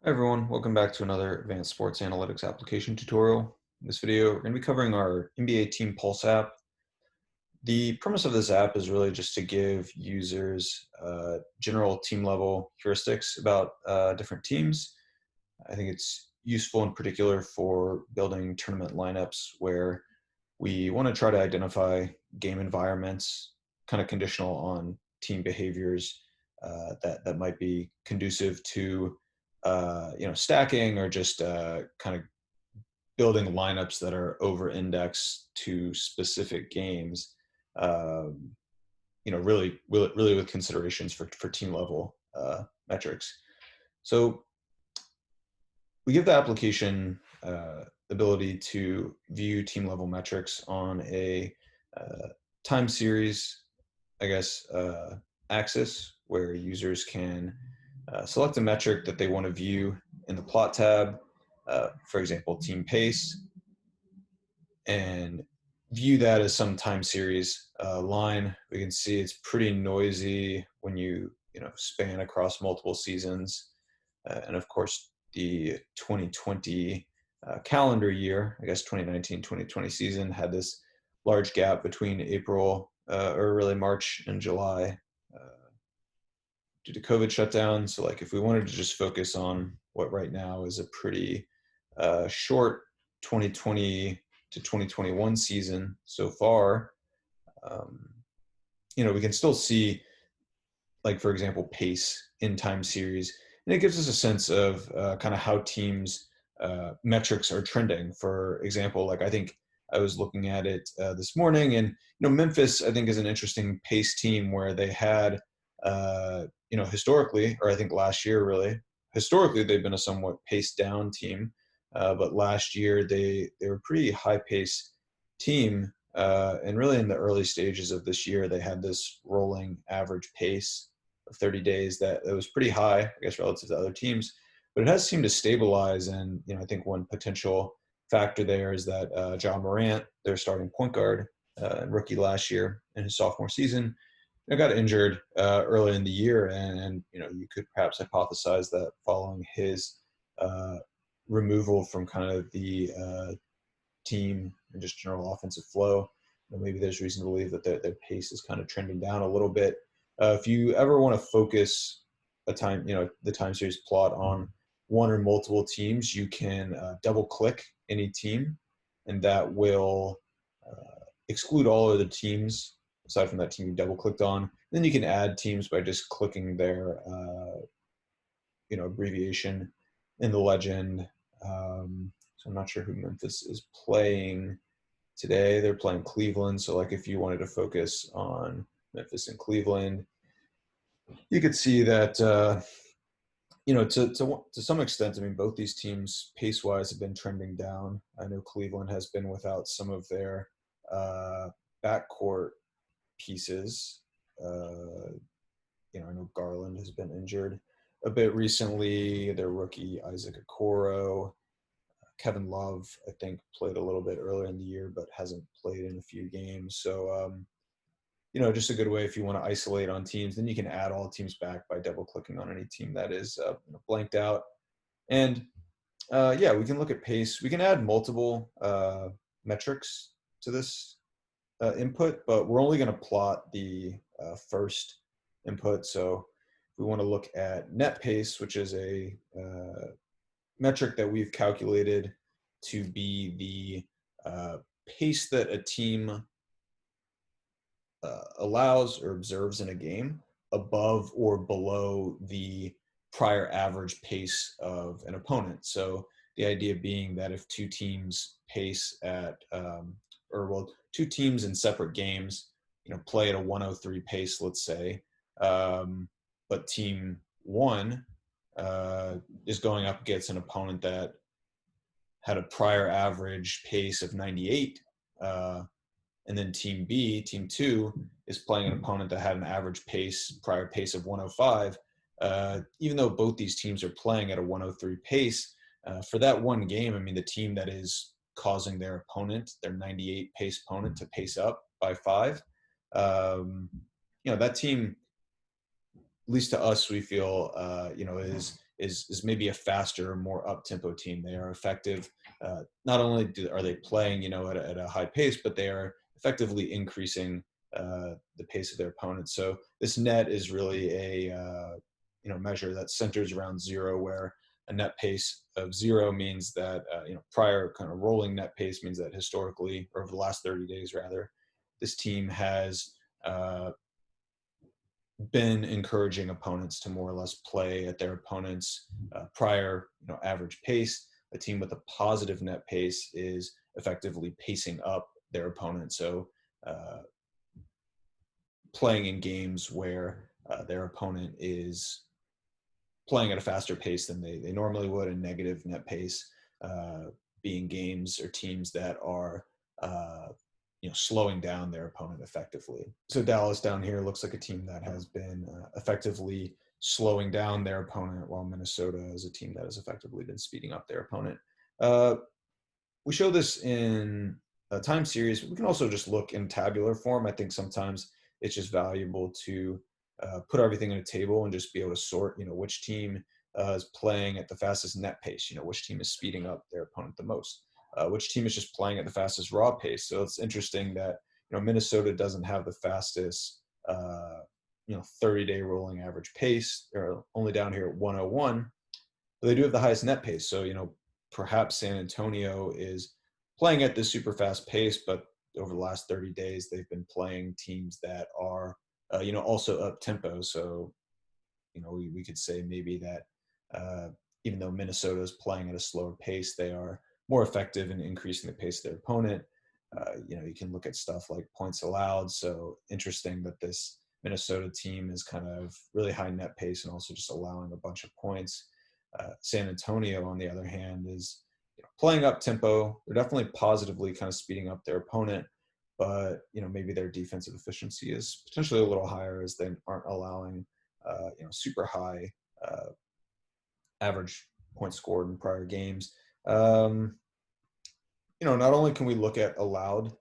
Hi everyone, welcome back to another advanced sports analytics application tutorial. In this video, we're going to be covering our NBA Team Pulse app. The premise of this app is really just to give users general team level heuristics about different teams. I think it's useful in particular for building tournament lineups where we want to try to identify game environments, kind of conditional on team behaviors that might be conducive to stacking or just kind of building lineups that are over indexed to specific games. Um, really with considerations for team level metrics. So we give the application the ability to view team level metrics on a time series, axis where users can select a metric that they want to view in the plot tab, for example, team pace, and view that as some time series line. We can see it's pretty noisy when you span across multiple seasons, and of course the 2020 calendar year, I guess 2019-2020 season had this large gap between April or really March and July due to COVID shutdown. So like if we wanted to just focus on what right now is a pretty short 2020 to 2021 season so far, we can still see, like, for example, pace in time series. And it gives us a sense of kind of how teams metrics are trending. For example, like I think I was looking at it this morning, and Memphis I think is an interesting pace team where they had historically, or I think last year really, historically they've been a somewhat pace down team, but last year they were a pretty high pace team, and really in the early stages of this year they had this rolling average pace of 30 days that was pretty high, I guess, relative to other teams, but it has seemed to stabilize. And I think one potential factor there is that John Morant, their starting point guard and rookie last year in his sophomore season, got injured early in the year, and you could perhaps hypothesize that following his removal from kind of the team and just general offensive flow, maybe there's reason to believe that their pace is kind of trending down a little bit. If you ever want to focus the time series plot on one or multiple teams, you can double click any team, and that will exclude all of the teams aside from that team you double clicked on. Then you can add teams by just clicking their abbreviation in the legend. So I'm not sure who Memphis is playing today. They're playing Cleveland. So like if you wanted to focus on Memphis and Cleveland, you could see that to some extent, I mean, both these teams pace wise have been trending down. I know Cleveland has been without some of their backcourt pieces. I know Garland has been injured a bit recently. Their rookie Isaac Okoro, Kevin Love, I think, played a little bit earlier in the year, but hasn't played in a few games. So, just a good way if you want to isolate on teams. Then you can add all teams back by double clicking on any team that is blanked out. And we can look at pace. We can add multiple metrics to this input, but we're only going to plot the first input. So if we want to look at net pace, which is a metric that we've calculated to be the pace that a team allows or observes in a game above or below the prior average pace of an opponent. So the idea being that if two teams pace at, two teams in separate games, play at a 103 pace, let's say, but team one is going up against an opponent that had a prior average pace of 98, and then team two, is playing an opponent that had an average prior pace of 105. Even though both these teams are playing at a 103 pace, for that one game, I mean, the team that is causing their 98 pace opponent to pace up by 5, that team, at least to us, we feel, is maybe a faster, more up-tempo team. They are effective. Not only are they playing, at a high pace, but they are effectively increasing the pace of their opponents. So this net is really a measure that centers around zero, where a net pace of zero means that prior kind of rolling net pace means that historically, or over the last 30 days rather, this team has been encouraging opponents to more or less play at their opponent's prior average pace. A team with a positive net pace is effectively pacing up their opponent. So playing in games where their opponent is playing at a faster pace than they normally would. A negative net pace being games or teams that are slowing down their opponent effectively. So Dallas down here looks like a team that has been effectively slowing down their opponent, while Minnesota is a team that has effectively been speeding up their opponent. We show this in a time series, but we can also just look in tabular form. I think sometimes it's just valuable to put everything in a table and just be able to sort, which team is playing at the fastest net pace, which team is speeding up their opponent the most. Which team is just playing at the fastest raw pace. So it's interesting that Minnesota doesn't have the fastest 30-day rolling average pace. They're only down here at 101, but they do have the highest net pace. So perhaps San Antonio is playing at this super fast pace, but over the last 30 days they've been playing teams that are also up tempo. So we could say maybe that even though Minnesota is playing at a slower pace, they are more effective in increasing the pace of their opponent. You can look at stuff like points allowed. So interesting that this Minnesota team is kind of really high net pace and also just allowing a bunch of points. San Antonio, on the other hand, is playing up tempo. They're definitely positively kind of speeding up their opponent, but maybe their defensive efficiency is potentially a little higher, as they aren't allowing super high average points scored in prior games. Not only can we look at allowed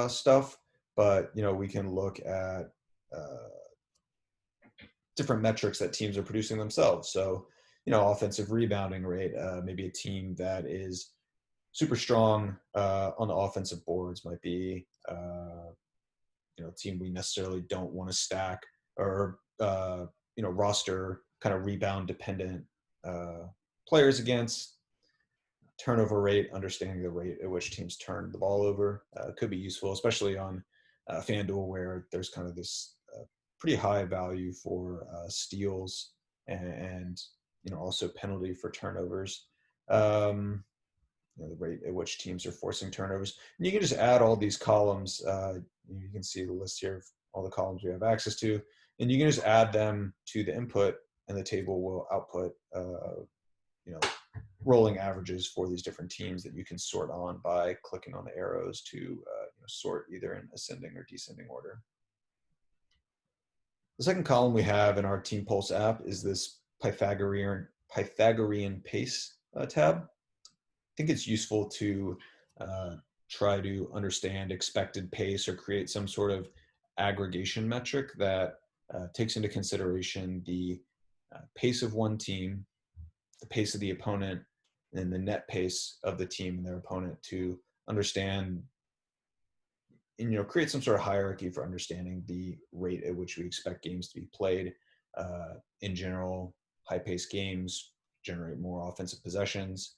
stuff, but we can look at different metrics that teams are producing themselves. So offensive rebounding rate, maybe a team that is super strong on the offensive boards might be a team we necessarily don't want to stack, or roster kind of rebound dependent players against. Turnover rate, understanding the rate at which teams turn the ball over could be useful, especially on FanDuel, where there's kind of this pretty high value for steals and also penalty for turnovers. The rate at which teams are forcing turnovers. And you can just add all these columns. You can see the list here of all the columns we have access to, and you can just add them to the input, and the table will output rolling averages for these different teams that you can sort on by clicking on the arrows to sort either in ascending or descending order. The second column we have in our Team Pulse app is this Pythagorean pace tab. I think it's useful to try to understand expected pace or create some sort of aggregation metric that takes into consideration the pace of one team, the pace of the opponent, and the net pace of the team and their opponent, to understand and create some sort of hierarchy for understanding the rate at which we expect games to be played. In general, high-paced games generate more offensive possessions,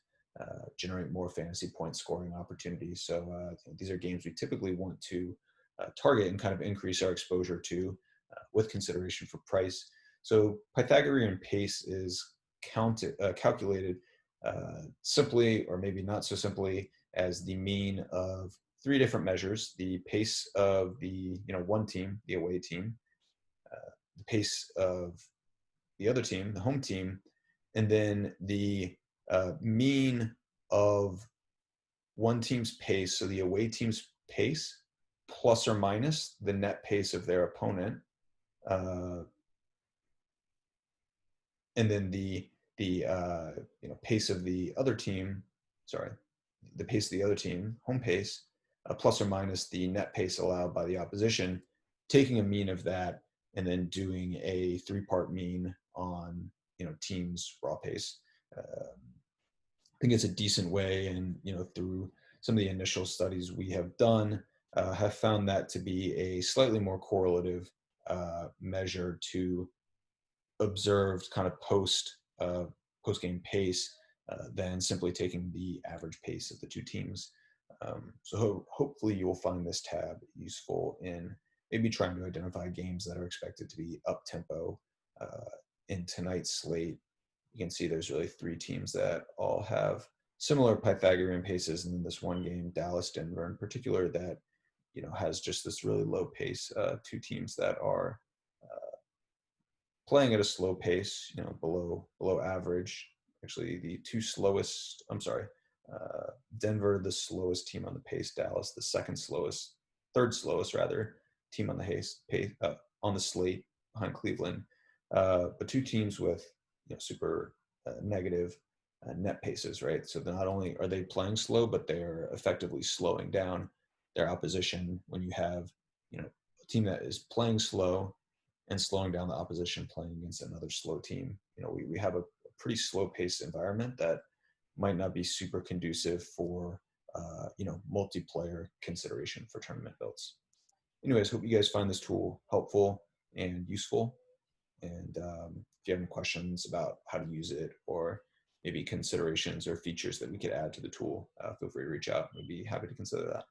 generate more fantasy point scoring opportunities. So these are games we typically want to target and kind of increase our exposure to with consideration for price. So Pythagorean pace is calculated simply, or maybe not so simply, as the mean of three different measures: the pace of the one team, the away team, the pace of the other team, the home team, and then the mean of one team's pace, so the away team's pace, plus or minus the net pace of their opponent, and then the pace of the other team, the pace of the other team, home pace, plus or minus the net pace allowed by the opposition, taking a mean of that, and then doing a three-part mean on teams raw pace. I think it's a decent way, and through some of the initial studies we have done, have found that to be a slightly more correlative measure to observed kind of post game pace than simply taking the average pace of the two teams. So hopefully you will find this tab useful in maybe trying to identify games that are expected to be up tempo. In tonight's slate, you can see there's really three teams that all have similar Pythagorean paces, and then this one game, Dallas Denver in particular, that has just this really low pace. Two teams that are playing at a slow pace, below average. Actually, the two slowest. I'm sorry, Denver, the slowest team on the pace. Dallas, the third slowest rather, team on the pace on the slate behind Cleveland. But two teams with super negative net paces, right? So not only are they playing slow, but they're effectively slowing down their opposition. When you have a team that is playing slow and slowing down the opposition playing against another slow team, we have a pretty slow paced environment that might not be super conducive for multiplayer consideration for tournament builds. Anyways, hope you guys find this tool helpful and useful. And if you have any questions about how to use it, or maybe considerations or features that we could add to the tool, feel free to reach out. We'd be happy to consider that.